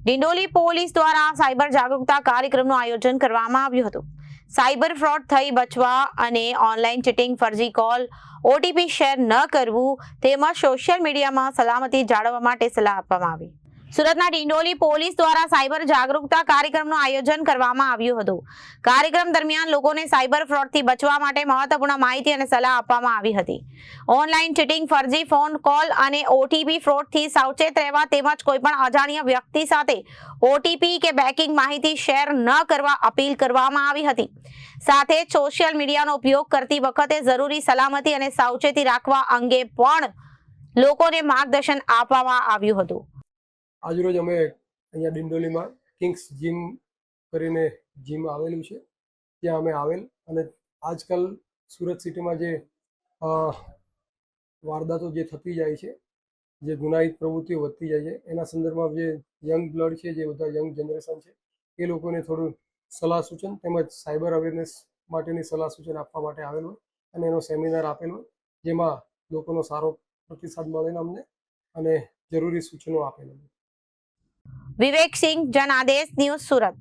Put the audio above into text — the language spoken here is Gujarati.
ડિંડોલી પોલીસ દ્વારા સાયબર જાગૃતતા કાર્યક્રમનું આયોજન કરવામાં આવ્યું હતું। સાયબર ફ્રોડ થઈ બચવા અને ઓનલાઈન ચીટિંગ, ફર્જી કોલ, ઓટીપી શેર ન કરવું તેમજ સોશિયલ મીડિયામાં સલામતી જાળવવા માટે સલાહ આપવામાં આવી। સુરતના ડિંડોલી પોલીસ દ્વારા સાયબર જાગૃતતા કાર્યક્રમનું આયોજન કરવામાં આવ્યું હતું। કાર્યક્રમ દરમિયાન લોકોને સાયબર ફ્રોડથી બચવા માટે મહત્વપૂર્ણ માહિતી અને સલાહ આપવામાં આવી હતી। ઓનલાઈન ચીટિંગ, ફર્જી ફોન કોલ અને ઓટીપી ફ્રોડથી સાવચેત રહેવા તેમજ કોઈપણ અજાણ્યા વ્યક્તિ સાથે ઓટીપી કે બેંકિંગ માહિતી શેર ન કરવા અપીલ કરવામાં આવી હતી। સાથે જ સોશિયલ મીડિયાનો ઉપયોગ કરતી વખતે જરૂરી સલામતી અને સાવચેતી રાખવા અંગે પણ લોકોને માર્ગદર્શન આપવામાં આવ્યું હતું। આજરોજ અમે અહીંયા ડિંડોલીમાં કિંગ્સ જીમ કરીને જીમ આવેલું છે, ત્યાં અમે આવેલ અને આજકાલ સુરત સિટીમાં જે વારદાતો જે થતી જાય છે, જે ગુનાહિત પ્રવૃત્તિઓ વધતી જાય છે, એના સંદર્ભમાં જે યંગ બ્લડ છે, જે બધા યંગ જનરેશન છે, એ લોકોને થોડું સલાહ સૂચન તેમજ સાયબર અવેરનેસ માટેની સલાહ સૂચન આપવા માટે આવેલું અને એનો સેમિનાર આપેલો, જેમાં લોકોનો સારો પ્રતિસાદ મળેલો અમને અને જરૂરી સૂચનો આપેલા। વિવેક સિંહ, જનાદેશ ન્યૂઝ, સુરત।